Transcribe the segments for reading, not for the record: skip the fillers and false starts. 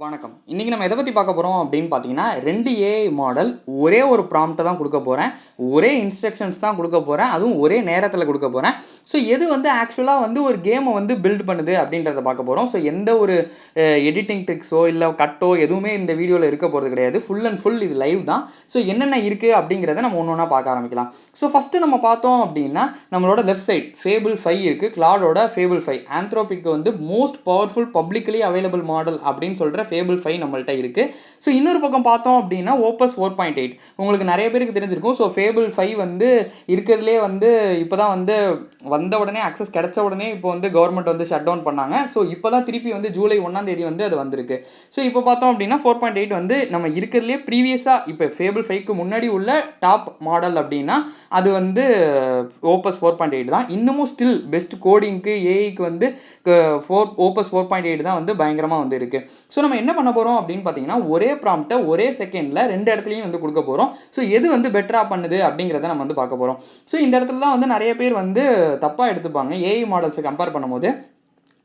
வணக்கம். இன்னைக்கு நம்ம எத பத்தி பார்க்க போறோம் அப்படின்னு பார்த்தீங்கன்னா, 2 ஏஐ மாடல் ஒரே ஒரு ப்ராம்ப்ட்ட தான் குடுக்க போறேன். ஒரே இன்ஸ்ட்ரக்ஷன்ஸ் தான் குடுக்க போறேன். அதுவும் ஒரே நேரத்தில குடுக்க போறேன். ஸோ எது வந்து ஆக்சுவலா வந்து ஒரு கேம வந்து பில்ட் பண்ணுது அப்படின்றத பார்க்க போறோம். ஸோ எந்த ஒரு எடிட்டிங் ட்ரிக்ஸோ, இல்ல கட்டோ எதுவுமே இந்த வீடியோல இருக்க போறது கிடையாது. ஃபுல் அண்ட் ஃபுல் இது லைவ் தான். ஸோ என்னென்ன இருக்கு அப்படிங்கிறத நம்ம ஒண்ணு ஒண்ணா பார்க்க ஆரம்பிக்கலாம். ஸோ ஃபர்ஸ்ட்டு நம்ம பார்த்தோம் அப்படின்னா, நம்மளோட லெஃப்ட் சைட் ஃபேபிள் 5 இருக்கு. கிளாடோட ஃபேபிள் 5. ஆந்த்ரோபிக் வந்து most powerful publicly available model அப்படின்னு சொல்ற ஃபேபிள் 5 நம்மள்ட்ட இருக்கு. ஸோ இன்னொரு பக்கம் பார்த்தோம் அப்படின்னா, ஓப்பஸ் 4.8 உங்களுக்கு நிறைய பேருக்கு தெரிஞ்சிருக்கும். ஸோ ஃபேபிள் 5 வந்து இருக்கிறதுலே வந்து இப்பதான் வந்து வந்த உடனே அக்சஸ் கிடைச்ச உடனே இப்போ வந்து கவர்மெண்ட் வந்து ஷட் டவுன் பண்ணாங்க. ஸோ இப்போ தான் திருப்பி வந்து ஜூலை 1ஆம் தேதி வந்து அது வந்திருக்கு. ஸோ இப்போ பார்த்தோம் அப்படின்னா 4.8 வந்து நம்ம இருக்கிறதுலே ப்ரீவியஸா இப்போ ஃபேபிள் 5க்கு முன்னாடி உள்ள டாப் மாடல் அப்படின்னா அது வந்து ஓப்பஸ் 4.8 தான். இன்னமும் ஸ்டில் பெஸ்ட் கோடிங்க்கு ஏஐக்கு வந்து ஓப்பஸ் 4.8 தான் வந்து பயங்கரமா வந்து இருக்கு. ஸோ நம்ம என்ன பண்ண போறோம் அப்படின்னு பார்த்தீங்கன்னா, ஒரே ப்ராம்ப்ட்ட ஒரே செகண்ட்ல 2 இடத்துலயும் வந்து குடுக்க போறோம். ஸோ எது வந்து பெட்டரா பண்ணுது அப்படிங்கிறத நம்ம வந்து பார்க்க போறோம். ஸோ இந்த இடத்துல தான் வந்து நிறைய பேர் வந்து தப்பா எடுத்துப்பாங்க ஏஐ மாடல்ஸை கம்பேர் பண்ணும்போது.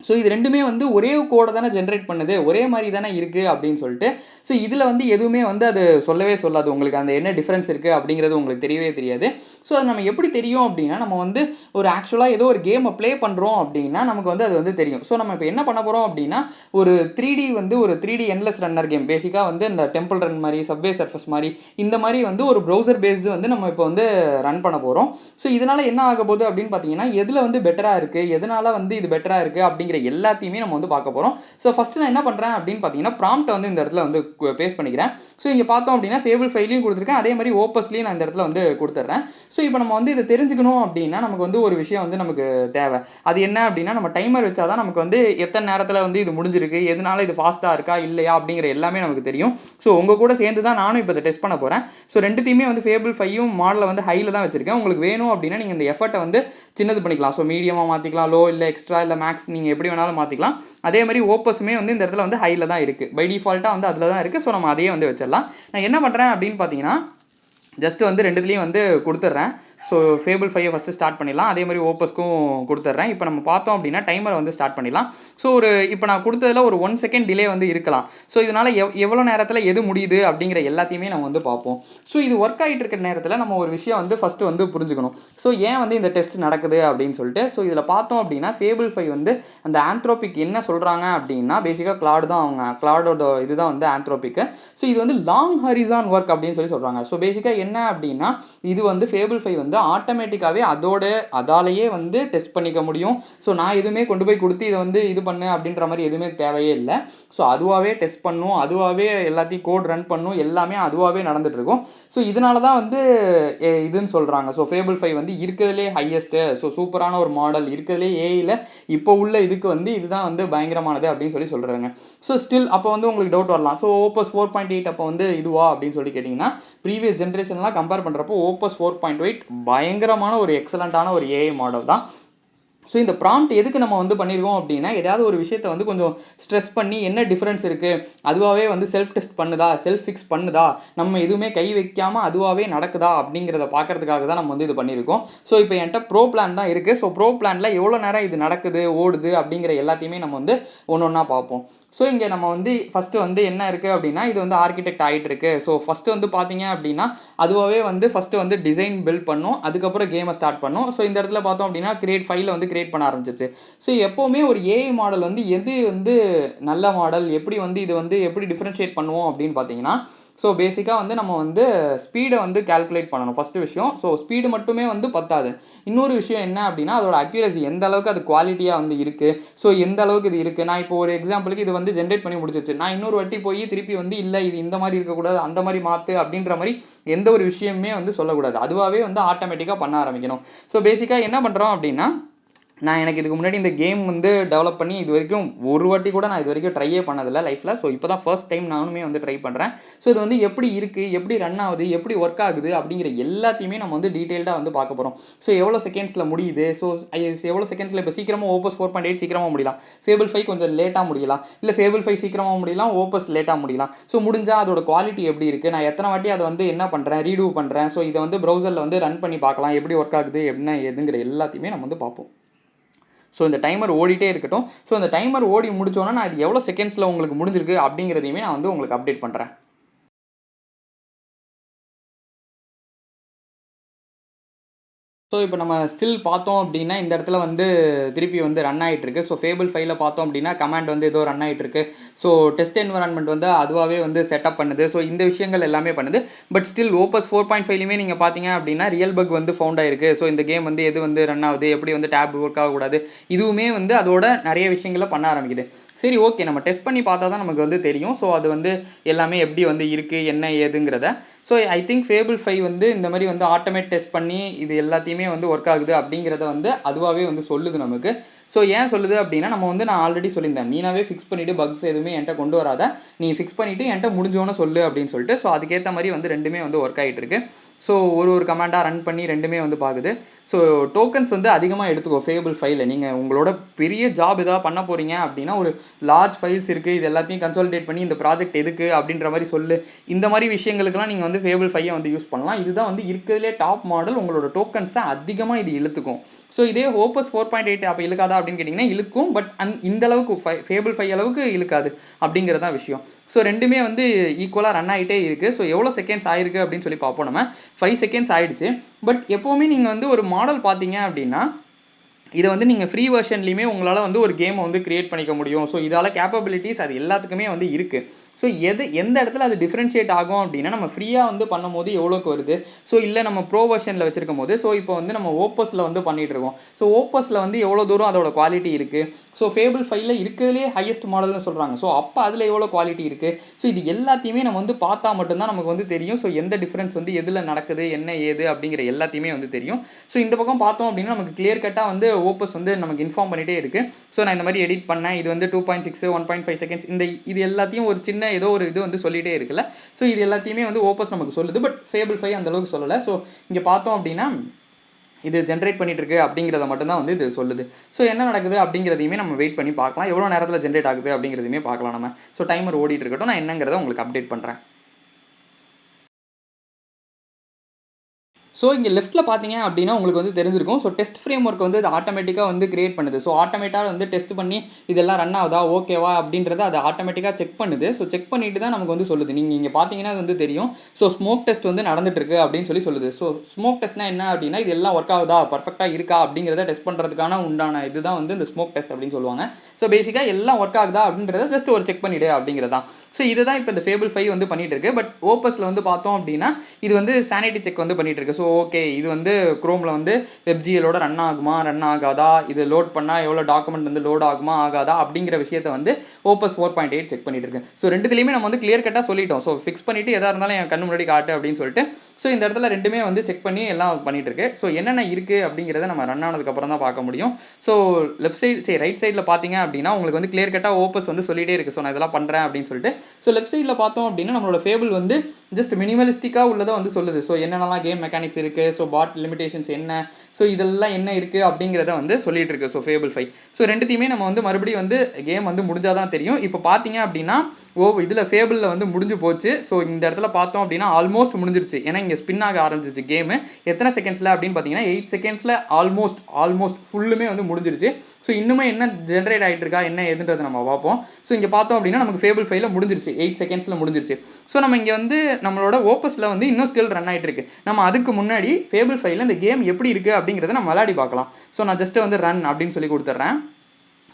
ஸோ இது ரெண்டுமே வந்து ஒரே கோட தானே ஜென்ரேட் பண்ணுது, ஒரே மாதிரி தானே இருக்குது அப்படின்னு சொல்லிட்டு. ஸோ இதில் வந்து எதுவுமே வந்து அது சொல்லவே சொல்லாது. உங்களுக்கு அந்த என்ன டிஃப்ரென்ஸ் இருக்குது அப்படிங்கிறது உங்களுக்கு தெரியவே தெரியாது. ஸோ அது நம்ம எப்படி தெரியும் அப்படின்னா, நம்ம வந்து ஒரு ஆக்சுவலாக ஏதோ ஒரு கேமை ப்ளே பண்ணுறோம் அப்படின்னா நமக்கு வந்து அது வந்து தெரியும். ஸோ நம்ம இப்போ என்ன பண்ண போகிறோம் அப்படின்னா, ஒரு 3D வந்து ஒரு 3D என்லெஸ் ரன்னர் கேம் பேசிக்காக வந்து இந்த டெம்பிள் ரன் மாதிரி, சப்வே சர்ஃபஸ் மாதிரி இந்த மாதிரி வந்து ஒரு ப்ரௌசர் பேஸ்டு வந்து நம்ம இப்போ வந்து ரன் பண்ண போகிறோம். ஸோ இதனால் என்ன ஆக போகுது அப்படின்னு பார்த்தீங்கன்னா, எதில் வந்து பெட்டராக இருக்குது, எதனால் வந்து இது பெட்டராக இருக்குது அப்படிங்கிற எல்லாத்தையுமே நம்ம வந்து பார்க்க போறோம். ஸோ ஃபர்ஸ்ட் நான் என்ன பண்றேன் அப்படின்னு பார்த்தீங்கன்னா, ப்ராம்ப்ட் வந்து இந்த இடத்துல வந்து பேஸ்ட் பண்ணிக்கிறேன். ஸோ இங்க பார்த்தோம் அப்படின்னா ஃபேபிள் 5லையும் கொடுத்துருக்கேன், அதே மாதிரி ஓப்பஸ்லையும் நான் இந்த இடத்துல வந்து கொடுத்துட்றேன். ஸோ இப்போ நம்ம வந்து இதை தெரிஞ்சுக்கணும் அப்படின்னா நமக்கு வந்து ஒரு விஷயம் வந்து நமக்கு தேவை. அது என்ன அப்படின்னா, நம்ம டைமர் வச்சாதான் நமக்கு வந்து எத்தனை நேரத்தில் வந்து இது முடிஞ்சிருக்கு, எதனால இது ஃபாஸ்ட்டாக இருக்கா இல்லையா அப்படிங்கிற எல்லாமே நமக்கு தெரியும். ஸோ உங்க கூட சேர்ந்து தான் நானும் இப்போ இதை டெஸ்ட் பண்ண போறேன். ஸோ ரெண்டுத்தையுமே வந்து ஃபேபிள் 5யும் மாடலை வந்து ஹையில் தான் வச்சிருக்கேன். உங்களுக்கு வேணும் அப்படின்னா நீங்கள் இந்த எஃபர்ட்டை வந்து சின்னது பண்ணிக்கலாம். ஸோ மீடியமாக மாற்றிக்கலாம், லோ இல்லை எக்ஸ்ட்ரா இல்லை மேக்ஸ் நீங்கள் எப்படி வேணாலும் மாற்றிக்கலாம். அதே மாதிரி ஓப்பஸுமே வந்து இந்த இடத்துல வந்து ஹையில் தான் இருக்குது. பை டிஃபால்ட்டாக வந்து அதில் தான் இருக்குது. ஸோ நம்ம அதையே வந்து வச்சிடலாம். நான் என்ன பண்ணுறேன் அப்படின்னு பார்த்தீங்கன்னா, ஜஸ்ட் வந்து ரெண்டுத்துலேயும் வந்து கொடுத்துட்றேன். ஸோ ஃபேபிள் 5 ஃபஸ்ட்டு ஸ்டார்ட் பண்ணிடலாம். அதே மாதிரி ஓப்பஸ்க்கும் கொடுத்துட்றேன். இப்போ நம்ம பார்த்தோம் அப்படின்னா டைமரை வந்து ஸ்டார்ட் பண்ணிடலாம். ஸோ இப்போ நான் கொடுத்ததில் ஒரு 1 செகண்ட் டிலே வந்து இருக்கலாம். ஸோ இதனால் எவ்வளோ நேரத்தில் எது முடியுது அப்படிங்கிற எல்லாத்தையுமே நம்ம வந்து பார்ப்போம். ஸோ இது ஒர்க் ஆகிட்டு இருக்கிற நேரத்தில் நம்ம ஒரு விஷயம் வந்து ஃபஸ்ட்டு வந்து புரிஞ்சுக்கணும். ஸோ ஏன் வந்து இந்த டெஸ்ட் நடக்குது அப்படின்னு சொல்லிட்டு. ஸோ இதில் பார்த்தோம் அப்படின்னா ஃபேபிள் 5 வந்து அந்த ஆந்த்ரோபிக் என்ன சொல்கிறாங்க அப்படின்னா, பேசிக்காக கிளாட் தான் அவங்க கிளாடோட இதுதான் வந்து ஆந்த்ரோபிக்கு. ஸோ இது வந்து லாங் ஹரிசான் ஒர்க் அப்படின்னு சொல்கிறாங்க. ஸோ பேசிக்காக என்ன அப்படின்னா, இது வந்து ஃபேபிள் 5 வந்து ஆட்டோமேட்டிக்காவே அதாலேயே வந்து டெஸ்ட் பண்ணிக்க முடியும். ஸோ நான் எதுவுமே கொண்டு போய் கொடுத்து இதை வந்து இது பண்ணு அப்படின்ற மாதிரி எதுவுமே தேவையே இல்லை. ஸோ அதுவாகவே டெஸ்ட் பண்ணும், அதுவாகவே எல்லாத்தையும் கோட் ரன் பண்ணும், எல்லாமே அதுவாகவே நடந்துட்டு இருக்கும். ஸோ இதனால தான் வந்து இதுன்னு சொல்கிறாங்க. ஸோ ஃபேபிள் 5 வந்து இருக்கிறதுலே ஹையஸ்ட்டு, ஸோ சூப்பரான ஒரு மாடல் இருக்கிறதுலே ஏஐயில் இப்போ உள்ள இதுக்கு வந்து இதுதான் வந்து பயங்கரமானது அப்படின்னு சொல்கிறாங்க. ஸோ ஸ்டில் அப்போ வந்து உங்களுக்கு டவுட் வரலாம். ஸோ ஓப்பஸ் 4.8 அப்போ வந்து இதுவா அப்படின்னு சொல்லி கேட்டிங்கன்னா, ப்ரீவியஸ் ஜென்ரேஷன்லாம் கம்பேர் பண்ணுறப்போ ஓப்பஸ் 4.8 பயங்கரமான ஒரு எக்ஸலண்ட்டான ஒரு ஏஐ மாடல் தான். ஸோ இந்த ப்ராம்ப்ட் எதுக்கு நம்ம வந்து பண்ணியிருக்கோம் அப்படின்னா, ஏதாவது ஒரு விஷயத்தை வந்து கொஞ்சம் ஸ்ட்ரெஸ் பண்ணி என்ன டிஃப்ரென்ஸ் இருக்குது, அதுவாகவே வந்து செல்ஃப் டெஸ்ட் பண்ணுதா, செல்ஃப் ஃபிக்ஸ் பண்ணுதா, நம்ம எதுவுமே கை வைக்காமல் அதுவாகவே நடக்குதா அப்படிங்கிறத பார்க்கறதுக்காக தான் நம்ம வந்து இது பண்ணியிருக்கோம். ஸோ இப்போ என்கிட்ட ப்ரோ பிளான் தான் இருக்குது. ஸோ ப்ரோ பிளானில் எவ்வளோ நேரம் இது நடக்குது, ஓடுது அப்படிங்கிற எல்லாத்தையுமே நம்ம வந்து ஒன்று ஒன்றா பார்ப்போம். ஸோ இங்கே நம்ம வந்து ஃபஸ்ட்டு வந்து என்ன இருக்குது அப்படின்னா, இது வந்து ஆர்கிடெக்ட் ஆகிட்டு இருக்கு. ஸோ ஃபஸ்ட்டு வந்து பார்த்தீங்க அப்படின்னா, அதுவாகவே வந்து ஃபஸ்ட்டு வந்து டிசைன் பில்ட் பண்ணும், அதுக்கப்புறம் கேமை ஸ்டார்ட் பண்ணும். ஸோ இந்த இடத்துல பார்த்தோம் அப்படின்னா கிரியேட் ஃபைலில் வந்து கிரியேட் பண்ண ஆரம்பிச்சிச்சு. ஸோ எப்போவுமே ஒரு ஏஐ மாடல் வந்து எது வந்து நல்ல மாடல், எப்படி வந்து இது வந்து எப்படி டிஃப்ரென்ஷியேட் பண்ணுவோம் அப்படின்னு பார்த்தீங்கன்னா, ஸோ பேசிக்காக வந்து நம்ம வந்து ஸ்பீடை வந்து கால்குலேட் பண்ணணும் ஃபஸ்ட்டு விஷயம். ஸோ ஸ்பீடு மட்டுமே வந்து பத்தாது. இன்னொரு விஷயம் என்ன அப்படின்னா, அதோட அக்யூரசி எந்த அளவுக்கு அது குவாலிட்டியாக வந்து இருக்குது, ஸோ எந்த அளவுக்கு இது இருக்குது. நான் இப்போ ஒரு எக்ஸாம்பிளுக்கு இது வந்து ஜென்ரேட் பண்ணி முடிச்சிச்சு. நான் இன்னொரு வாட்டி போய் திருப்பி வந்து இல்லை இது இந்த மாதிரி இருக்கக்கூடாது, அந்த மாதிரி மாற்று அப்படின்ற மாதிரி எந்த ஒரு விஷயமே வந்து சொல்லக்கூடாது. அதுவாகவே வந்து ஆட்டோமேட்டிக்காக பண்ண ஆரம்பிக்கணும். ஸோ பேசிக்காக என்ன பண்ணுறோம் அப்படின்னா, நான் எனக்கு இதுக்கு முன்னாடி இந்த கேம் வந்து டெவலப் பண்ணி இது வரைக்கும் ஒரு வாட்டி கூட நான் இது வரைக்கும் ட்ரையே பண்ணதில்லை லைஃப்பில். ஸோ இப்போ தான் ஃபர்ஸ்ட் டைம் நானுமே வந்து ட்ரை பண்ணுறேன். ஸோ இது வந்து எப்படி இருக்குது, எப்படி ரன் ஆகுது, எப்படி ஒர்க் ஆகுது அப்படிங்கிற எல்லாத்தையுமே நம்ம வந்து டீட்டெயில்டாக வந்து பார்க்க போகிறோம். ஸோ எவ்வளோ செகண்ட்ஸில் முடியுது, ஸோ எவ்வளோ செகண்ட்ஸில் இப்போ சீக்கிரமாக ஓப்பஸ் 4.8 சீக்கிரமாக முடியலாம், ஃபேபிள் 5 கொஞ்சம் லேட்டாக முடியலாம், இல்லை ஃபேபிள் 5 சீக்கிரமாக முடியலாம், ஓப்பஸ் லேட்டாக முடியலாம். ஸோ முடிஞ்சால் அதோட குவாலிட்டி எப்படி இருக்குது, நான் எத்தனை வாட்டி அதை வந்து என்ன பண்ணுறேன், ரீடூ பண்ணுறேன். ஸோ இதை வந்து ப்ரௌசரில் வந்து ரன் பண்ணி பார்க்கலாம், எப்படி ஒர்க் ஆகுது என்ன ஏதுங்கிற எல்லாத்தையுமே நம்ம வந்து பார்ப்போம். ஸோ இந்த டைமர் ஓடிட்டே இருக்கட்டும். ஸோ இந்த டைமர் ஓடி முடிச்சோன்னா நான் இது எவ்வளோ செகண்ட்ஸில் உங்களுக்கு முடிஞ்சிருக்கு அப்படிங்கிறதையுமே நான் வந்து உங்களுக்கு அப்டேட் பண்ணுறேன். ஸோ இப்போ நம்ம ஸ்டில் பார்த்தோம் அப்படின்னா, இந்த இடத்துல வந்து திருப்பி வந்து ரன் ஆயிட்டிருக்கு. ஸோ ஃபேபிள் 5ல பார்த்தோம் அப்படின்னா, கமாண்ட் வந்து ஏதோ ரன் ஆயிட்டிருக்கு. ஸோ டெஸ்ட் என்வைரன்மென்ட் வந்து அதுவாவே வந்து செட்டப் பண்ணுது. ஸோ இந்த விஷயங்கள் எல்லாமே பண்ணுது. பட் ஸ்டில் ஓபஸ் 4.5லையுமே நீங்க பார்த்தீங்க அப்படின்னா, ரியல் பக் வந்து ஃபவுண்ட் ஆயிருக்கு. ஸோ இந்த கேம் வந்து எது வந்து ரன் ஆகுது, எப்படி வந்து டேப் ஒர்க் ஆகக்கூடாது, இதுவுமே வந்து அதோட நிறைய விஷயங்கள பண்ண ஆரம்பிக்குது. சரி, ஓகே, நம்ம டெஸ்ட் பண்ணி பார்த்தா தான் நமக்கு வந்து தெரியும். ஸோ அது வந்து எல்லாமே எப்படி வந்து இருக்கு, என்ன ஏதுங்கிறத. ஸோ ஐ திங்க் ஃபேபிள் 5 வந்து இந்த மாதிரி வந்து ஆட்டோமேட் டெஸ்ட் பண்ணி இது எல்லாத்தையுமே வந்து ஒர்க் ஆகுது அப்படிங்கிறத வந்து அதுவாகவே வந்து சொல்லுது நமக்கு. ஸோ ஏன் சொல்லுது அப்படின்னா, நம்ம வந்து நான் ஆல்ரெடி சொல்லியிருந்தேன், நீனாவே ஃபிக்ஸ் பண்ணிவிட்டு பக்ஸ் எதுவுமே என்கிட்ட கொண்டு வராத, நீ ஃபிக்ஸ் பண்ணிவிட்டு என்கிட்ட முடிஞ்சோன்னு சொல்லு அப்படின்னு சொல்லிட்டு. ஸோ அதுக்கேற்ற மாதிரி வந்து ரெண்டுமே வந்து ஒர்க் ஆகிட்டு இருக்கு. ஸோ ஒரு கமாண்டாக ரன் பண்ணி ரெண்டுமே வந்து பார்க்குது. ஸோ டோக்கன்ஸ் வந்து அதிகமாக எடுத்துக்கோ ஃபேபிள் 5ல. நீங்கள் உங்களோட பெரிய ஜாப் ஏதாவது பண்ண போகிறீங்க அப்படின்னா, ஒரு லார்ஜ் ஃபைல்ஸ் இருக்குது, இது எல்லாத்தையும் கன்சாலிடேட் பண்ணி இந்த ப்ராஜெக்ட் எதுக்கு அப்படின்ற மாதிரி சொல்லு. இந்த மாதிரி விஷயங்களுக்கெல்லாம் நீங்கள் வந்து ஃபேபிள் 5 வந்து யூஸ் பண்ணலாம். இதுதான் வந்து இருக்கிறதுலே டாப் மாடல். உங்களோட டோக்கன்ஸை அதிகமாக இது இழுத்துக்கும். ஸோ இதே ஓபஸ் 4.8 அப்போ இழுக்காதா அப்படின்னு கேட்டிங்கன்னா இழுக்கும். பட் இந்த அளவுக்கு ஃபேபிள் 5 அளவுக்கு இழுக்காது அப்படிங்கிறது தான் விஷயம். ஸோ ரெண்டுமே வந்து ஈக்குவலாக ரன் ஆகிட்டே இருக்குது. ஸோ எவ்வளோ செகண்ட்ஸ் ஆயிருக்கு அப்படின்னு சொல்லி பார்ப்போம். நம்ம 5 செகண்ட்ஸ் ஆயிடுச்சு. பட் எப்போவுமே நீங்கள் வந்து ஒரு மாடல் பார்த்தீங்க அப்படின்னா, இதை வந்து நீங்கள் ஃப்ரீ வெர்ஷன்லையுமே உங்களால் வந்து ஒரு கேமை வந்து கிரியேட் பண்ணிக்க முடியும். ஸோ இதால் கேப்பபிலிட்டிஸ் அது எல்லாத்துக்குமே வந்து இருக்குது. ஸோ எந்த இடத்துல அது டிஃப்ரென்ஷியேட் ஆகும் அப்படின்னா, நம்ம ஃப்ரீயாக வந்து பண்ணும்போது எவ்வளோக்கு வருது, ஸோ இல்லை நம்ம ப்ரோ வெர்ஷனில் வச்சிருக்கும் போது, ஸோ இப்போ வந்து நம்ம ஓப்பஸில் வந்து பண்ணிகிட்டு இருக்கோம். ஸோ ஓப்பஸில் வந்து எவ்வளோ தூரம் அதோட குவாலிட்டி இருக்குது, ஸோ ஃபேபிள் 5ல இருக்கிறதுலே ஹையஸ்ட் மாடல்னு சொல்கிறாங்க. ஸோ அப்போ அதில் எவ்வளோ குவாலிட்டி இருக்குது, ஸோ இது எல்லாத்தையுமே நம்ம வந்து பார்த்தா மட்டும்தான் நமக்கு வந்து தெரியும். ஸோ எந்த டிஃப்ரென்ஸ் வந்து எதில் நடக்குது, என்ன ஏது அப்படிங்கிற எல்லாத்தையுமே வந்து தெரியும். ஸோ இந்த பக்கம் பார்த்தோம் அப்படின்னா நமக்கு கிளியர் கட்டாக வந்து ஓப்பஸ் வந்து நமக்கு இன்ஃபார்ம் பண்ணிகிட்டே இருக்குது. ஸோ நான் இந்த மாதிரி எடிட் பண்ணேன், இது வந்து 2.6 1.5 செகண்ட்ஸ், இது எல்லாத்தையும் ஒரு சின்ன ஏதோ ஒரு இது வந்து சொல்லிகிட்டே இருக்குல்ல. ஸோ இது எல்லாத்தையுமே வந்து ஓப்பஸ் நமக்கு சொல்லுது. பட் ஃபேபிள் 5 அந்தளவுக்கு சொல்லலை. ஸோ இங்கே பார்த்தோம் அப்படின்னா இது ஜென்ரேட் பண்ணிட்டு இருக்கு அப்படிங்கிறத மட்டும்தான் வந்து இது சொல்லுது. ஸோ என்ன நடக்குது அப்படிங்கிறதையுமே நம்ம வெயிட் பண்ணி பார்க்கலாம். எவ்வளோ நேரத்தில் ஜென்ரேட் ஆகுது அப்படிங்கிறதையுமே பார்க்கலாம் நம்ம. ஸோ டைமர் ஓடிட்டு இருக்கட்டும், நான் என்னங்கிறத உங்களுக்கு அப்டேட் பண்ணுறேன். ஸோ இங்கே லெஃப்ட்டில் பார்த்தீங்க அப்படின்னா உங்களுக்கு வந்து தெரிஞ்சிருக்கும். ஸோ டெஸ்ட் ஃப்ரேம் ஒர்க் வந்து அது ஆட்டோமேட்டிக்காக வந்து கிரியேட் பண்ணுது. ஸோ ஆட்டோமேட்டாக வந்து டெஸ்ட் பண்ணி இதெல்லாம் ரன் ஆகுதா, ஓகேவா அப்படின்றத அது ஆட்டோமேட்டிக்காக செக் பண்ணுது. ஸோ செக் பண்ணிட்டு தான் நமக்கு வந்து சொல்லுது. நீங்கள் இங்கே பார்த்தீங்கன்னா அது வந்து தெரியும். ஸோ ஸ்மோக் டெஸ்ட் வந்து நடந்துட்டு இருக்கு அப்படின்னு சொல்லுது. ஸோ ஸ்மோக் டெஸ்ட்னா என்ன அப்படின்னா, இது எல்லாம் ஒர்க் ஆகுதா, பர்ஃபெக்டாக இருக்கா அப்படிங்கிறத டெஸ்ட் பண்ணுறதுக்கான உண்டான இதுதான் வந்து இந்த ஸ்மோக் டெஸ்ட் அப்படின்னு சொல்லுவாங்க. ஸோ பேசிக்காக எல்லாம் ஒர்க் ஆகுதா அப்படின்றத ஜஸ்ட் ஒரு செக் பண்ணிவிடு அப்படிங்கிறதான். ஸோ இதுதான் இப்போ இந்த ஃபேபிள் 5 வந்து பண்ணிட்டு இருக்கு. பட் ஓப்பஸில் வந்து பார்த்தோம் அப்படின்னா இது வந்து சானிட்டி செக் வந்து பண்ணிட்டு இருக்கு. ஸோ ஓகே, இது வந்து குரோமில் வந்து வெப்ஜிஎலோட ரன் ஆகுமா, ரன் ஆகாதா, இது லோட் பண்ணால் எவ்வளோ டாக்குமெண்ட் வந்து லோட் ஆகுமா ஆகாதா அப்படிங்கிற விஷயத்தை வந்து ஓப்பஸ் 4.8 செக் பண்ணிட்டு இருக்கு. ஸோ ரெண்டுத்துலையுமே நம்ம வந்து கிளியர் கட்டாக சொல்லிட்டோம். ஸோ ஃபிக்ஸ் பண்ணிவிட்டு எதாக இருந்தாலும் என் கண்ணு முன்னாடி காட்டு அப்படின்னு சொல்லிட்டு. ஸோ இந்த இடத்துல ரெண்டுமே வந்து செக் பண்ணி எல்லாம் பண்ணிட்டு இருக்கு. ஸோ என்னென்ன இருக்குது அப்படிங்கிறத நம்ம ரன் ஆனதுக்கப்புறம் தான் பார்க்க முடியும். ஸோ லெஃப்ட் சைடு சரி ரைட் சைடில் பார்த்தீங்க அப்படின்னா உங்களுக்கு வந்து கிளியர் கட்டாக ஓப்பஸ் வந்து சொல்லிட்டே இருக்குது. ஸோ நான் இதெல்லாம் பண்ணுறேன் அப்படின்னு சொல்லிட்டு. ஸோ லெஃப்ட் சைடில் பார்த்தோம் அப்படின்னா நம்மளோட ஃபேபிள் வந்து ஜஸ்ட் மினிமலிஸ்டிக்காக உள்ளதை வந்து சொல்லுது. ஸோ என்னென்னலாம் கேம் மெக்கானிக்ஸ் இருக்குது, ஸோ பாட் லிமிடேஷன்ஸ் என்ன, ஸோ இதெல்லாம் என்ன இருக்குது அப்படிங்கிறத வந்து சொல்லிட்டு இருக்கு. ஸோ ஃபேபிள் 5 ஸோ ரெண்டுத்தையுமே நம்ம வந்து மறுபடியும் வந்து கேம் வந்து முடிஞ்சால் தான் தெரியும். இப்போ பார்த்தீங்க அப்படின்னா இதில் ஃபேபிளில் வந்து முடிஞ்சு போச்சு. ஸோ இந்த இடத்துல பார்த்தோம் அப்படின்னா ஆல்மோஸ்ட் முடிஞ்சிருச்சு. ஏன்னா இங்கே ஸ்பின் ஆக ஆரம்பிச்சிச்சு கேமு. எத்தனை செகண்ட்ஸில் அப்படின்னு பார்த்தீங்கன்னா 8 செகண்ட்ஸில் ஆல்மோஸ்ட் ஃபுல்லுமே வந்து முடிஞ்சிருச்சு. ஸோ இன்னுமே என்ன ஜென்ரேட் ஆகிட்டு இருக்கா என்ன எதுன்றதை நம்ம பார்ப்போம். ஸோ இங்கே பார்த்தோம் அப்படின்னா நமக்கு ஃபேபிள் 5ல முடிஞ்சிருச்சு, 8 செகண்ட்ஸில் முடிஞ்சிருச்சு. ஸோ நம்ம இங்கே வந்து நம்மளோட ஓப்பஸில் வந்து இன்னும் ஸ்டில் ரன் ஆகிட்டு இருக்கு. நம்ம அதுக்கு முன்னாடி ஃபேபிள் 5ல இந்த கேம் எப்படி இருக்குது அப்படிங்கிறத நம்ம விளையாடி பார்க்கலாம். ஸோ நான் ஜஸ்ட்டு வந்து ரன் அப்படின்னு சொல்லி கொடுத்துட்றேன்.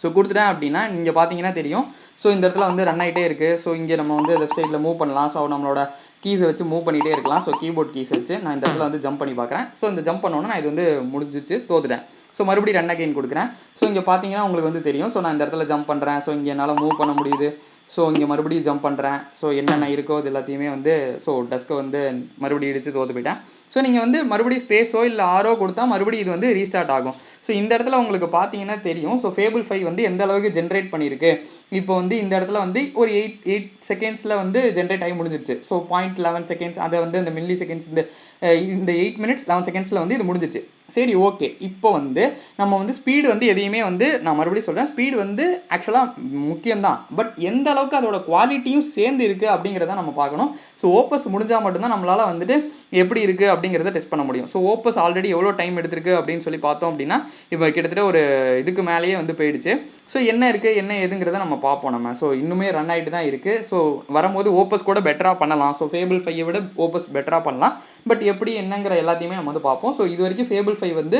ஸோ கொடுத்துட்டேன் அப்படின்னா இங்கே பார்த்தீங்கன்னா தெரியும். ஸோ இந்த இடத்துல வந்து ரன் ஆகிட்டே இருக்குது. ஸோ இங்கே நம்ம வந்து லெஃப்ட் சைடில் மூவ் பண்ணலாம். ஸோ நம்மளோட கீஸை வச்சு மூவ் பண்ணிகிட்டே இருக்கலாம். ஸோ கீபோர்ட் கீஸ் வச்சு நான் இந்த இடத்துல வந்து ஜம்ப் பண்ணி பார்க்குறேன். ஸோ இந்த ஜம்ப் பண்ணோன்னா நான் இது வந்து முடிஞ்சிச்சு, தோத்துட்டேன். ஸோ மறுபடியும் ரன் அகைன் கொடுக்குறேன். ஸோ இங்கே பார்த்தீங்கன்னா உங்களுக்கு வந்து தெரியும். ஸோ நான் இந்த இடத்துல ஜம்ப் பண்ணுறேன். ஸோ இங்கே என்னால் மூவ் பண்ண முடியுது. ஸோ இங்கே மறுபடியும் ஜம்ப் பண்ணுறேன். ஸோ என்னென்ன இருக்கோ அது எல்லாத்தையுமே வந்து ஸோ டஸ்க்கை வந்து மறுபடியும் இடித்து தோற்று போயிட்டேன். ஸோ நீங்கள் வந்து மறுபடியும் ஸ்பேஸோ இல்லை ஆரோ கொடுத்தா மறுபடியும் இது வந்து ரீஸ்டார்ட் ஆகும். ஸோ இந்த இடத்துல உங்களுக்கு பார்த்தீங்கன்னா தெரியும். ஸோ ஃபேபிள் 5 வந்து எந்த அளவுக்கு ஜென்ரேட் பண்ணியிருக்கு. இப்போ வந்து இந்த இடத்துல வந்து ஒரு 8 செகண்ட்ஸில் வந்து ஜென்ரேட் ஆகி முடிஞ்சிருச்சு. ஸோ 0.11 செகண்ட்ஸ் அதை வந்து இந்த மில்லி செகண்ட்ஸ் இந்த 8 மினிட்ஸ் 11 செகண்ட்ஸில் வந்து இது முடிஞ்சிச்சு. சரி ஓகே. இப்போ வந்து நம்ம வந்து ஸ்பீடு வந்து எதையுமே வந்து நான் மறுபடியும் சொல்றேன். ஸ்பீடு வந்து ஆக்சுவலா முக்கியம் தான். பட் எந்த அளவுக்கு அதோட குவாலிட்டியும் சேர்ந்து இருக்கு அப்படிங்கிறத நம்ம பார்க்கணும். ஸோ ஓப்பஸ் முடிஞ்சா மட்டும் தான் நம்மளால வந்துட்டு எப்படி இருக்கு அப்படிங்கிறத டெஸ்ட் பண்ண முடியும். ஸோ ஓப்பஸ் ஆல்ரெடி எவ்வளோ டைம் எடுத்திருக்கு அப்படின்னு சொல்லி பார்த்தோம் அப்படின்னா, இப்போ கிட்டத்தட்ட ஒரு இதுக்கு மேலேயே வந்து போயிடுச்சு. ஸோ என்ன இருக்கு, என்ன ஏதுங்கிறத நம்ம பார்ப்போம் நம்ம. ஸோ இன்னுமே ரன் ஆயிட்டு தான் இருக்கு. ஸோ வரும்போது ஓப்பஸ் கூட பெட்டரா பண்ணலாம். ஸோ ஃபேபிள் 5 விட ஓப்பஸ் பெட்டரா பண்ணலாம். பட் எப்படி என்னங்கிற எல்லாத்தையுமே நம்ம வந்து பார்ப்போம். ஸோ இது வரைக்கும் ஃபேபிள் 5 வந்து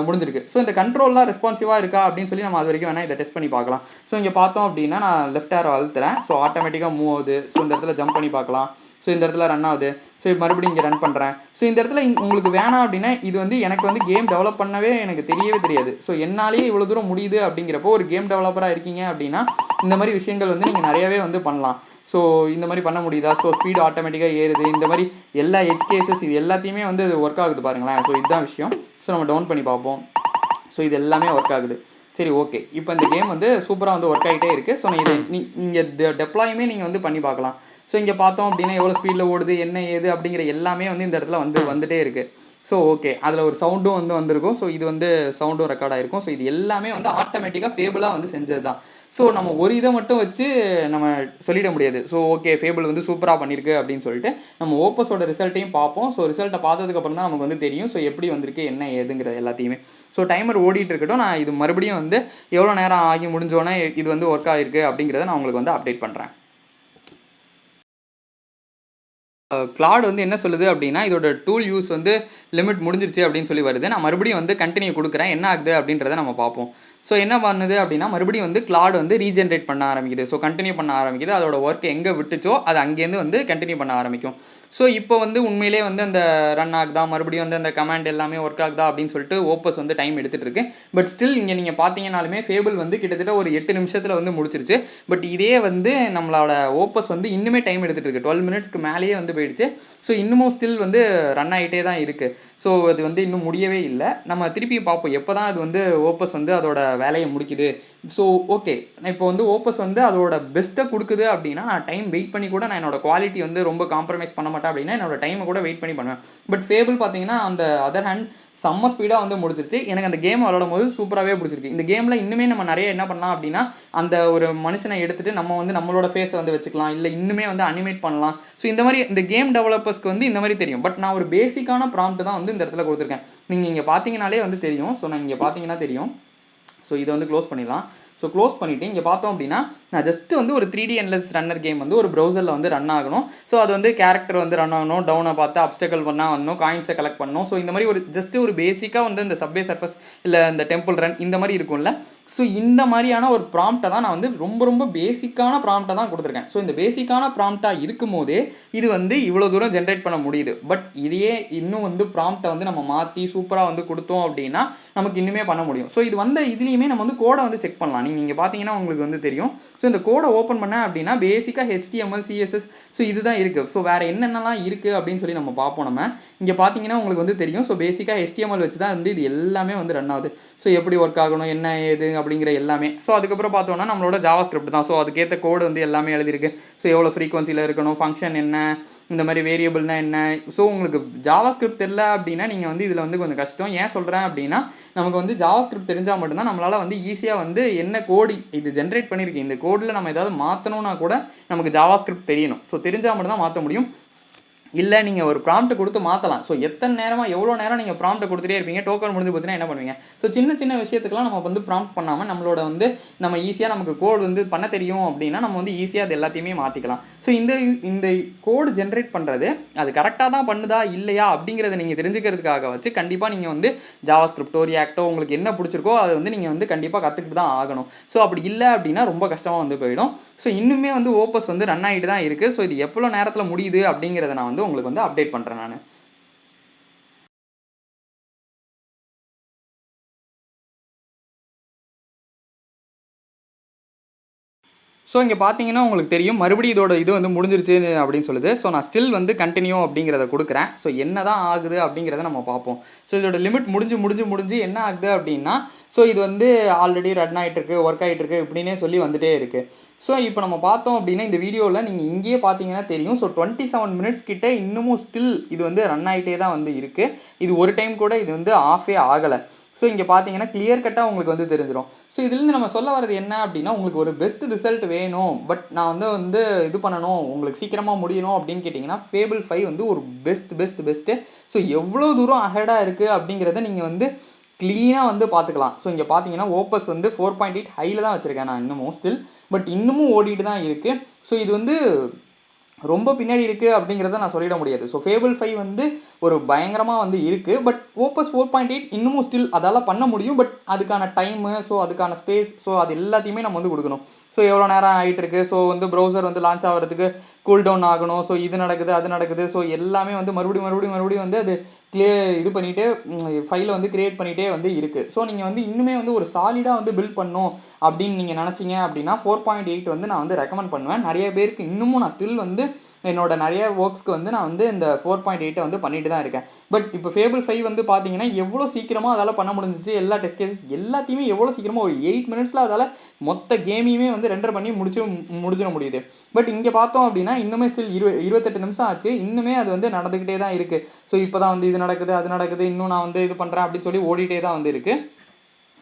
முடிஞ்சிருக்கு. ஸோ இந்த கண்ட்ரோல்லாம் ரெஸ்பான்சிவாக இருக்கா அப்படின்னு சொல்லி நம்ம அது வரைக்கும் வேணால் இதை டெஸ்ட் பண்ணி பார்க்கலாம். ஸோ இங்கே பார்த்தோம் அப்படின்னா நான் லெஃப்ட் ஏரோ அழுத்துறேன். ஸோ ஆட்டோமேட்டிக்காக மூவ் ஆகுது. ஸோ இந்த இடத்துல ஜம்ப் பண்ணி பார்க்கலாம். ஸோ இந்த இடத்துல ரன் ஆகுது. ஸோ மறுபடியும் இங்கே ரன் பண்ணுறேன். ஸோ இந்த இடத்துல உங்களுக்கு வேணாம் அப்படின்னா இது வந்து எனக்கு வந்து கேம் டெவலப் பண்ணவே எனக்கு தெரியவே தெரியாது. ஸோ என்னாலேயே இவ்வளோ தூரம் முடியுது அப்படிங்கிறப்போ ஒரு கேம் டெவலப்பராக இருக்கீங்க அப்படின்னா இந்த மாதிரி விஷயங்கள் வந்து நீங்கள் நிறையவே வந்து பண்ணலாம். ஸோ இந்த மாதிரி பண்ண முடியுதா? ஸோ ஸ்பீடு ஆட்டோமேட்டிக்காக ஏறுது. இந்த மாதிரி எல்லா எட்ஜ் கேசஸ் இது எல்லாத்தையுமே வந்து ஒர்க் ஆகுது பாருங்களேன். ஸோ இதுதான் விஷயம். ஸோ நம்ம டவுன் பண்ணி பார்ப்போம். ஸோ இது எல்லாமே ஒர்க் ஆகுது. சரி ஓகே. இப்போ இந்த கேம் வந்து சூப்பராக வந்து ஒர்க் ஆகிட்டே இருக்குது. ஸோ இது நீங்கள் டெப்ளாயுமே நீங்கள் வந்து பண்ணி பார்க்கலாம். ஸோ இங்கே பார்த்தோம் அப்படின்னா எவ்வளோ ஸ்பீடில் ஓடுது, என்ன ஏது அப்படிங்கிற எல்லாமே வந்து இந்த இடத்துல வந்துட்டே இருக்குது. So okay. அதில் ஒரு சவுண்டும் வந்து வந்திருக்கும். ஸோ இது வந்து சவுண்டும் ரெக்கார்ட் ஆகிருக்கும். ஸோ இது எல்லாமே வந்து ஆட்டோமேட்டிக்காக ஃபேபிளாக வந்து செஞ்சது தான். ஸோ நம்ம ஒரு இதை மட்டும் வச்சு நம்ம சொல்லிட முடியாது. ஸோ ஓகே ஃபேபிள் வந்து சூப்பராக பண்ணியிருக்கு அப்படின்னு சொல்லிட்டு நம்ம ஓப்பஸோட ரிசல்ட்டையும் பார்ப்போம். ஸோ ரிசல்ட்டை பார்த்ததுக்கப்புறம் தான் நமக்கு வந்து தெரியும். ஸோ எப்படி வந்திருக்கு, என்ன ஏதுங்கிறது எல்லாத்தையுமே. ஸோ டைமர் ஓடிட்டு இருக்கட்டும். நான் இது மறுபடியும் வந்து எவ்வளோ நேரம் ஆகி முடிஞ்சோன்னே இது வந்து ஒர்க் ஆகிருக்கு அப்படிங்கிறத நான் உங்களுக்கு வந்து அப்டேட் பண்ணுறேன். கிளாட் வந்து என்ன சொல்லுது அப்படின்னா இதோட டூல் யூஸ் வந்து லிமிட் முடிஞ்சிருச்சு அப்படின்னு சொல்லி வருது. நான் மறுபடியும் வந்து கண்டினியூ கொடுக்குறேன். என்ன ஆகுது அப்படின்றத நம்ம பார்ப்போம். ஸோ என்ன பண்ணுது அப்படின்னா மறுபடியும் வந்து கிளாட் வந்து ரீஜென்ரேட் பண்ண ஆரம்பிக்குது. ஸோ கண்டினியூ பண்ண ஆரம்பிக்குது. அதோட ஒர்க் எங்கே விட்டுச்சோ அது அங்கேருந்து வந்து கண்டினியூ பண்ண ஆரம்பிக்கும். ஸோ இப்போ வந்து உண்மையிலே வந்து அந்த ரன் ஆகுதா, மறுபடியும் வந்து அந்த கமாண்ட் எல்லாமே ஒர்க் ஆகுதா அப்படின்னு சொல்லிட்டு ஓப்பஸ் வந்து டைம் எடுத்துகிட்டு இருக்கு. பட் ஸ்டில் இங்கே நீங்கள் பார்த்தீங்கன்னாலுமே ஃபேபிள் வந்து கிட்டத்தட்ட ஒரு 8 நிமிஷத்தில் வந்து முடிச்சிருச்சு. பட் இதே வந்து நம்மளோட ஓப்பஸ் வந்து இன்னுமே டைம் எடுத்துகிட்டு இருக்கு. 12 மினிட்ஸ்க்கு மேலேயே வந்து போயிடுச்சு. ஸோ இன்னமும் ஸ்டில் வந்து ரன் ஆகிட்டே தான் இருக்குது. ஸோ அது வந்து இன்னும் முடியவே இல்லை. நம்ம திருப்பி பார்ப்போம் எப்போ தான் அது வந்து ஓப்பஸ் வந்து அதோட வேலையை முடிக்குது. So okay. இப்போ வந்து ஓப்பஸ் வந்து அதோட பெஸ்ட்டை கொடுக்குது அப்படின்னா நான் டைம் வெயிட் பண்ணி கூட நான் என்னோட குவாலிட்டி வந்து ரொம்ப காம்ப்ரமைஸ் பண்ண மாட்டேன் அப்படின்னா என்னோட டைமை கூட வெயிட் பண்ணி பண்ணுவேன். பட் ஃபேபிள் பார்த்தீங்கன்னா அந்த அதர் ஹேண்ட் செம்ம ஸ்பீடாக வந்து முடிச்சிருச்சு. எனக்கு அந்த கேம் விளாடும் போது சூப்பராகவே பிடிச்சிருக்கு. இந்த கேமில் இன்னுமே நம்ம நிறைய என்ன பண்ணலாம் அப்படின்னா அந்த ஒரு மனுஷனை எடுத்துகிட்டு நம்ம வந்து நம்மளோட ஃபேஸை வந்து வச்சுக்கலாம். இல்லை இன்னுமே வந்து அனிமேட் பண்ணலாம். ஸோ இந்த மாதிரி இந்த கேம் டெவலப்பர்ஸ்க்கு வந்து இந்த மாதிரி தெரியும். பட் நான் ஒரு பேசிக்கான ப்ராம்ப்ட் தான் வந்து இந்த இடத்துல கொடுத்துருக்கேன். நீங்கள் இங்கே பார்த்தீங்கனாலே வந்து தெரியும். ஸோ நான் இங்கே பார்த்தீங்கன்னா தெரியும். ஸோ இதை வந்து க்ளோஸ் பண்ணிடலாம். ஸோ க்ளோஸ் பண்ணிவிட்டு இங்கே பார்த்தோம் அப்படின்னா நான் ஜஸ்ட்டு வந்து ஒரு 3D என்லெஸ் ரன்னர் கேம் வந்து ஒரு ப்ரௌசரில் வந்து ரன் ஆகணும். ஸோ அது வந்து கேரக்டர் வந்து ரன் ஆகணும், டவுனை பார்த்து அப்டக்கல் பண்ணால் வரணும், காயின்ஸை கலெக்ட் பண்ணணும். ஸோ இந்த மாதிரி ஒரு ஜஸ்ட்டு ஒரு பேசிக்காக வந்து இந்த சப்வே சர்ஃபஸ் இல்லை இந்த டெம்பிள் ரன் இந்த மாதிரி இருக்கும்ல. ஸோ இந்த மாதிரியான ஒரு ப்ராம்ப்டை தான் நான் வந்து ரொம்ப ரொம்ப பேசிக்கான ப்ராம்ப்டை தான் கொடுத்துருக்கேன். ஸோ இந்த பேசிக்கான ப்ராம்ப்டாக இருக்கும் போதே இது வந்து இவ்வளோ தூரம் ஜென்ரேட் பண்ண முடியுது. பட் இதையே இன்னும் வந்து ப்ராம்ப்டை வந்து நம்ம மாற்றி சூப்பராக வந்து கொடுத்தோம் அப்படின்னா நமக்கு இன்னுமே பண்ண முடியும். ஸோ இது வந்த இதுலேயுமே நம்ம வந்து கோடை வந்து செக் பண்ணலாம். நீங்கள் இங்கே பார்த்தீங்கன்னா உங்களுக்கு வந்து தெரியும். ஸோ இந்த கோடை ஓப்பன் பண்ண அப்படின்னா பேசிக்காக HTML, CSS ஸோ இதுதான் இருக்குது. ஸோ வேறு என்னென்னலாம் இருக்குது அப்படின்னு சொல்லி நம்ம பார்ப்போம். நம்ம இங்கே பார்த்தீங்கன்னா உங்களுக்கு வந்து தெரியும். ஸோ பேசிக்காக HTML வச்சு தான் வந்து இது எல்லாமே வந்து ரன் ஆகுது. ஸோ எப்படி ஒர்க் ஆகணும், என்ன ஏது அப்படிங்கிற எல்லாமே. ஸோ அதுக்கப்புறம் பார்த்தோம்னா நம்மளோட ஜாவா ஸ்கிரிப்ட் தான். ஸோ அதுக்கேற்ற கோடு வந்து எல்லாமே எழுதியிருக்கு. ஸோ எவ்வளோ ஃப்ரீக்வன்சியில் இருக்கணும், ஃபங்க்ஷன் என்ன, இந்த மாதிரி வேரியபிள்னா என்ன. ஸோ உங்களுக்கு ஜாவா ஸ்கிரிப்ட் தெரியல அப்படின்னா நீங்கள் வந்து இதில் வந்து கொஞ்சம் கஷ்டம். ஏன் சொல்கிறேன் அப்படின்னா நமக்கு வந்து ஜாவா ஸ்கிரிப்ட் தெரிஞ்சால் மட்டும்தான் நம்மளால் வந்து ஈஸியாக வந்து என்ன கோடு இது ஜென்ரேட் பண்ணியிருக்கு, இந்த கோடில் நம்ம ஏதாவது மாற்றணும்னா கூட நமக்கு ஜாவா ஸ்கிரிப்ட் தெரியணும். ஸோ தெரிஞ்சால் மட்டும்தான் மாற்ற முடியும். இல்லை நீங்கள் ஒரு ப்ராம்ப்ட் கொடுத்து மாற்றலாம். ஸோ எத்தனை நேரமாக எவ்வளோ நேரம் நீங்கள் ப்ராம்ப்ட் கொடுத்துட்டே இருப்பீங்க, டோக்கன் முடிஞ்சு போச்சுன்னா என்ன பண்ணுவீங்க. ஸோ சின்ன சின்ன விஷயத்துக்குலாம் நம்ம வந்து ப்ராம்ப்ட் பண்ணாமல் நம்மளோட வந்து நம்ம ஈஸியாக நமக்கு கோடு வந்து பண்ண தெரியும் அப்படின்னா நம்ம வந்து ஈஸியாக அது எல்லாத்தையுமே மாற்றிக்கலாம். ஸோ இந்த கோடு ஜென்ரேட் பண்ணுறது அது கரெக்டாக தான் பண்ணுதா இல்லையா அப்படிங்கிறத நீங்கள் தெரிஞ்சுக்கிறதுக்காக வச்சு கண்டிப்பாக நீங்கள் வந்து ஜாவா ஸ்கிரிப்டோ ரியாக்டோ உங்களுக்கு என்ன பிடிச்சிருக்கோ அதை வந்து நீங்கள் வந்து கண்டிப்பாக கற்றுக்கிட்டு தான் ஆகணும். ஸோ அப்படி இல்லை அப்படின்னா ரொம்ப கஷ்டமாக வந்து போயிடும். ஸோ இன்னுமே வந்து ஓப்பஸ் வந்து ரன் ஆகிட்டு தான் இருக்குது. ஸோ இது எவ்வளோ நேரத்தில் முடியுது அப்படிங்கிறத நான் வந்து உங்களுக்கு வந்து அப்டேட் பண்ணுறேன் நான். ஸோ இங்கே பார்த்தீங்கன்னா உங்களுக்கு தெரியும் மறுபடியும் இதோட இது வந்து முடிஞ்சிருச்சு அப்படின்னு சொல்லுது. ஸோ நான் ஸ்டில் வந்து கண்டினியூ அப்படிங்கிறத கொடுக்குறேன். ஸோ என்ன தான் ஆகுது அப்படிங்கிறத நம்ம பார்ப்போம். ஸோ இதோட லிமிட் முடிஞ்சு என்ன ஆகுது அப்படின்னா, ஸோ இது வந்து ஆல்ரெடி ரன் ஆகிட்டுருக்கு, ஒர்க் ஆகிட்டுருக்கு இப்படின்னே சொல்லி வந்துட்டே இருக்குது. ஸோ இப்போ நம்ம பார்த்தோம் அப்படின்னா இந்த வீடியோவில் நீங்கள் இங்கேயே பார்த்தீங்கன்னா தெரியும். ஸோ 27 மினிட்ஸ் கிட்ட இன்னமும் ஸ்டில் இது வந்து ரன் ஆகிட்டே தான் வந்து இருக்குது. இது ஒரு டைம் கூட இது வந்து ஆஃபே ஆகலை. ஸோ இங்கே பார்த்தீங்கன்னா கிளியர் கட்டாக உங்களுக்கு வந்து தெரிஞ்சிடும். ஸோ இதுலேருந்து நம்ம சொல்ல வரது என்ன அப்படின்னா, உங்களுக்கு ஒரு பெஸ்ட் ரிசல்ட் வேணும், பட் நான் வந்து இது பண்ணணும், உங்களுக்கு சீக்கிரமாக முடியணும் அப்படின்னு கேட்டிங்கன்னா Fable 5 வந்து ஒரு பெஸ்ட்டு. ஸோ எவ்வளோ தூரம் அஹெடாக இருக்குது அப்படிங்கிறத நீங்கள் வந்து க்ளீனாக வந்து பார்த்துக்கலாம். ஸோ இங்கே பார்த்தீங்கன்னா ஓப்பஸ் வந்து 4.8 ஹையில் தான் வச்சுருக்கேன் நான் இன்னமும் ஸ்டில், பட் இன்னமும் ஓடிட்டு தான் இருக்குது. ஸோ இது வந்து ரொம்ப பின்னாடி இருக்குது அப்படிங்கிறத நான் சொல்லிட முடியாது. ஸோ Fable 5 வந்து ஒரு பயங்கரமாக வந்து இருக்குது, பட் ஓப்பஸ் 4.8 இன்னமும் ஸ்டில் அதால் பண்ண முடியும். பட் அதுக்கான டைமு, ஸோ அதுக்கான ஸ்பேஸ், ஸோ அது எல்லாத்தையுமே நம்ம வந்து கொடுக்கணும். ஸோ எவ்வளோ நேரம் ஆகிட்டு இருக்குது, ஸோ வந்து ப்ரௌசர் வந்து லான்ச் ஆகிறதுக்கு கூல் டவுன் ஆகணும். ஸோ இது நடக்குது அது நடக்குது. ஸோ எல்லாமே வந்து மறுபடியும் வந்து அது இது பண்ணிகிட்டே ஃபைலை வந்து க்ரியேட் பண்ணிகிட்டே வந்து இருக்குது. ஸோ நீங்கள் வந்து இன்னுமே வந்து ஒரு சாலிடாக வந்து பில்ட் பண்ணணும் அப்படின்னு நீங்கள் நினச்சிங்க அப்படின்னா 4.8 வந்து நான் வந்து ரெக்கமெண்ட் பண்ணுவேன். நிறைய பேருக்கு இன்னமும் நான் ஸ்டில் வந்து என்னோட நிறைய ஒர்க்ஸ்க்கு வந்து நான் வந்து இந்த 4.8 வந்து பண்ணிட்டு தான் இருக்கேன். பட் இப்போ Fable 5 வந்து பார்த்தீங்கன்னா எவ்வளோ சீக்கிரமாக அதால் பண்ண முடிஞ்சிச்சு. எல்லா டெஸ்ட் கேசஸ் எல்லாத்தையுமே எவ்வளோ சீக்கிரமாக ஒரு 8 மினிட்ஸில் அதால் மொத்த கேமையுமே வந்து ரெண்டர் பண்ணி முடிச்சிட முடியுது. பட் இங்கே பார்த்தோம் அப்படின்னா இன்னுமே ஸ்டில் 28 நிமிஷம் ஆச்சு. இன்னுமே அது வந்து நடந்துக்கிட்டே தான் இருக்குது. ஸோ இப்போ தான் வந்து இது நடக்குது அது நடக்குது, இன்னும் நான் வந்து இது பண்ணுறேன் அப்படின்னு சொல்லி ஓடிட்டே தான் வந்து இருக்குது.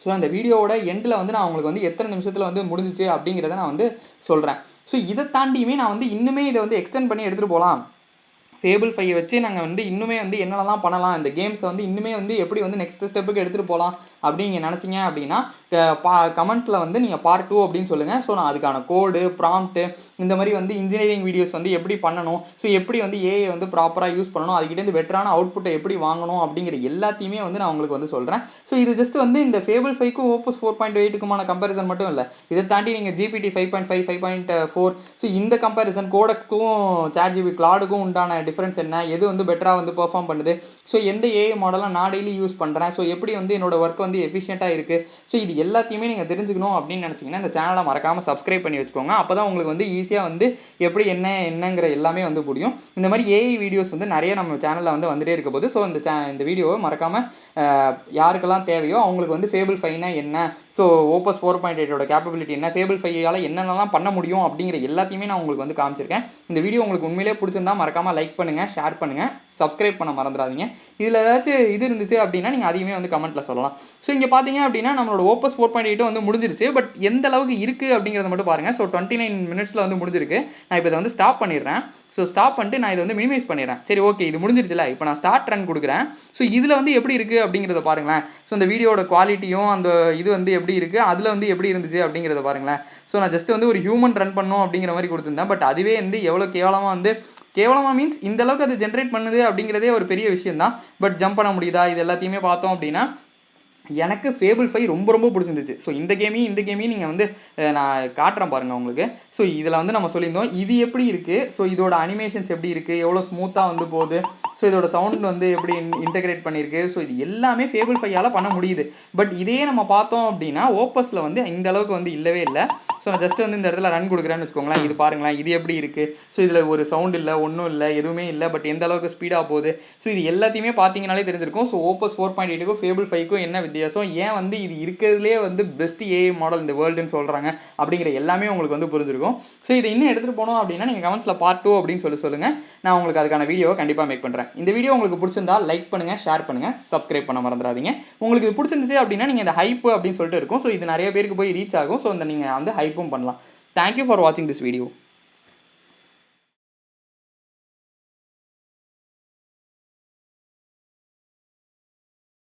ஸோ அந்த வீடியோவோட எண்டில் வந்து நான் உங்களுக்கு வந்து எத்தனை நிமிஷத்தில் வந்து முடிஞ்சிச்சு அப்படிங்கிறத நான் வந்து சொல்கிறேன். ஸோ இதை தாண்டியுமே நான் வந்து இன்னுமே இதை வந்து எக்ஸ்டெண்ட் பண்ணி எடுத்துகிட்டு போகலாம். Fable 5 வச்சு நாங்கள் வந்து இன்னுமே வந்து என்னென்னலாம் பண்ணலாம், இந்த கேம்ஸை வந்து இன்னுமே வந்து எப்படி வந்து நெக்ஸ்ட் ஸ்டெப்புக்கு எடுத்துகிட்டு போகலாம் அப்படின்னு நினச்சிங்க அப்படின்னா கமெண்ட்டில் வந்து நீங்கள் பார்ட் 2 அப்படின்னு சொல்லுங்கள். ஸோ நான் அதுக்கான கோடு ப்ராம்ப்ட்டு இந்த மாதிரி வந்து இன்ஜினியரிங் வீடியோஸ் வந்து எப்படி பண்ணணும், ஸோ எப்படி வந்து ஏஐ வந்து ப்ராப்பராக யூஸ் பண்ணணும், அதுக்கிட்டேருந்து பெட்டரான அவுட்புட்டை எப்படி வாங்கணும் அப்படிங்கிற எல்லாத்தையுமே வந்து நான் உங்களுக்கு வந்து சொல்கிறேன். ஸோ இது ஜஸ்ட் வந்து இந்த Fable 5க்கும் ஓப்பஸ் 4.8க்குமான கம்பேரிசன் மட்டும் இல்லை. இதை தாண்டி நீங்கள் GPT 5.5 5.4 ஸோ இந்த கம்பேரிசன் கோடக்கும் ChatGPT கிளாடுக்கும் உண்டான டிஃப்ரென்ஸ் என்ன, எது வந்து பெட்டராக வந்து பெர்ஃபார்ம் பண்ணுது, ஸோ எந்த ஏஐ மாடலாக நான் டெய்லி யூஸ் பண்ணுறேன், ஸோ எப்படி வந்து என்னோட ஒர்க் வந்து எஃபிஷியண்ட்டாக இருக்குது, ஸோ இது எல்லாத்தையுமே நீங்கள் தெரிஞ்சுக்கணும் அப்படின்னு நினச்சிங்கன்னா இந்த சேனலை மறக்காமல் சப்ஸ்கிரைப் பண்ணி வச்சுக்கோங்க. அப்போ தான் உங்களுக்கு வந்து ஈஸியாக வந்து எப்படி என்னங்கிற எல்லாமே வந்து புரியும். இந்த மாதிரி ஏஐ வீடியோஸ் வந்து நிறைய நம்ம சேனலில் வந்து வந்துட்டே இருக்க போது. ஸோ இந்த வீடியோவை மறக்காமல் யாருக்கெல்லாம் தேவையோ அவங்களுக்கு வந்து Fable 5னா என்ன, ஸோ ஓப்பஸ் 4.8ஓட கேப்பபிலிட்டி என்ன, Fable 5ஆல் என்னென்னலாம் பண்ண முடியும் அப்படிங்கிற எல்லாத்தையுமே நான் உங்களுக்கு வந்து காமிச்சிருக்கேன். இந்த வீடியோ உங்களுக்கு உண்மையிலே பிடிச்சிருந்தா மறக்காமல் லைக் பண்ணுங்கள், ஷேர் பண்ணுங்கள், சப்ஸ்கிரைப் பண்ண மறந்துடாதீங்க. இதில் ஏதாச்சும் இது இருந்துச்சு அப்படின்னா நீங்கள் அதையுமே வந்து கமெண்ட்டில் சொல்லலாம். ஸோ இங்கே பார்த்தீங்க அப்படின்னா நம்மளோட ஓப்பஸ் 4.8 வந்து முடிஞ்சிருச்சு. பட் எந்த அளவுக்கு இருக்குது அப்படிங்கிறத மட்டும் பாருங்கள். ஸோ 29 மினிட்ஸில் வந்து முடிஞ்சிருக்கு. நான் இப்போ இதை வந்து ஸ்டாப் பண்ணிடுறேன். ஸோ ஸ்டாப் பண்ணிட்டு நான் இதை வந்து மினிமைஸ் பண்ணிடுறேன். சரி ஓகே இது முடிஞ்சிருச்சுல, இப்போ நான் ஸ்டார்ட் ரன் கொடுக்குறேன். ஸோ இதில் வந்து எப்படி இருக்குது அப்படிங்கிறத பாருங்களேன். ஸோ இந்த வீடியோட குவாலிட்டியும் அந்த இது வந்து எப்படி இருக்குது, அதில் வந்து எப்படி இருந்துச்சு அப்படிங்கிறத பாருங்களேன். ஸோ நான் ஜஸ்ட் வந்து ஒரு ஹியூமன் ரன் பண்ணணும் அப்படிங்கிற மாதிரி கொடுத்துருந்தேன். பட் அதுவே வந்து எவ்வளோ கேவலமாக மீன்ஸ் இந்த அளவுக்கு அது ஜென்ரேட் பண்ணுது அப்படிங்கிறதே ஒரு பெரிய விஷயம் தான். பட் ஜம்ப் பண்ண முடியுதா, இது எல்லாத்தையுமே பார்த்தோம் அப்படின்னா எனக்கு Fable 5 ரொம்ப பிடிச்சிருந்துச்சு. ஸோ இந்த கேமையும் நீங்கள் வந்து நான் காட்டுறேன் பாருங்கள் உங்களுக்கு. ஸோ இதில் வந்து நம்ம சொல்லியிருந்தோம் இது எப்படி இருக்குது, ஸோ இதோட அனிமேஷன்ஸ் எப்படி இருக்குது, எவ்வளோ ஸ்மூத்தாக வந்து போகுது, ஸோ இதோட சவுண்ட் வந்து எப்படி இன்டெகிரேட் பண்ணியிருக்கு, ஸோ இது எல்லாமே Fable 5ஆல் பண்ண முடியுது. பட் இதே நம்ம பார்த்தோம் அப்படின்னா ஓப்பஸில் வந்து இந்த அளவுக்கு வந்து இல்லவே இல்லை. ஸோ நான் ஜஸ்ட் வந்து இந்த இடத்துல ரன் கொடுக்குறேன்னு வச்சுக்கோங்களேன். இது பாருங்களேன், இது எப்படி இருக்குது, ஸோ இதில் ஒரு சவுண்ட் இல்லை, ஒன்றும் இல்லை, எதுவுமே இல்லை. பட் எந்த அளவுக்கு ஸ்பீடாக போகுது, ஸோ இது எல்லாத்தையுமே பார்த்தீங்கனாலே தெரிஞ்சிருக்கும். ஸோ ஓப்பஸ் 4.8க்கும் Fable 5க்கும் என்ன வித்தியாசம், ஏன் வந்து இது இருக்கிறதுலே வந்து பெஸ்ட் ஏஐ மாடல் இந்த வேர்ல்டுன்னு சொல்கிறாங்க அப்படிங்கிற எல்லாமே உங்களுக்கு வந்து புரிஞ்சிருக்கும். ஸோ இதை இன்னும் எடுத்துகிட்டு போனோம் அப்படின்னா நீங்கள் கமெண்ட்ஸில் பார்ட் 2 அப்படின்னு சொல்லுங்கள். நான் உங்களுக்கு அதுக்கான வீடியோவை கண்டிப்பாக மேக் பண்ணுறேன். இந்த வீடியோ உங்களுக்கு பிடிச்சிருந்தா லைக் பண்ணுங்கள், ஷேர் பண்ணுங்கள், சப்ஸ்கிரைப் பண்ண மறந்துடாதீங்க. உங்களுக்கு இது பிடிச்சிருந்துச்சு அப்படின்னா நீங்கள் இந்த ஹைப் அப்படின்னு சொல்லிட்டு இருக்கும். ஸோ இது நிறைய பேருக்கு போய் ரீச் ஆகும். ஸோ இந்த நீங்கள் வந்து ஹைப்பும் பண்ணலாம். தேங்க்யூ ஃபார் வாட்சிங் திஸ் வீடியோ.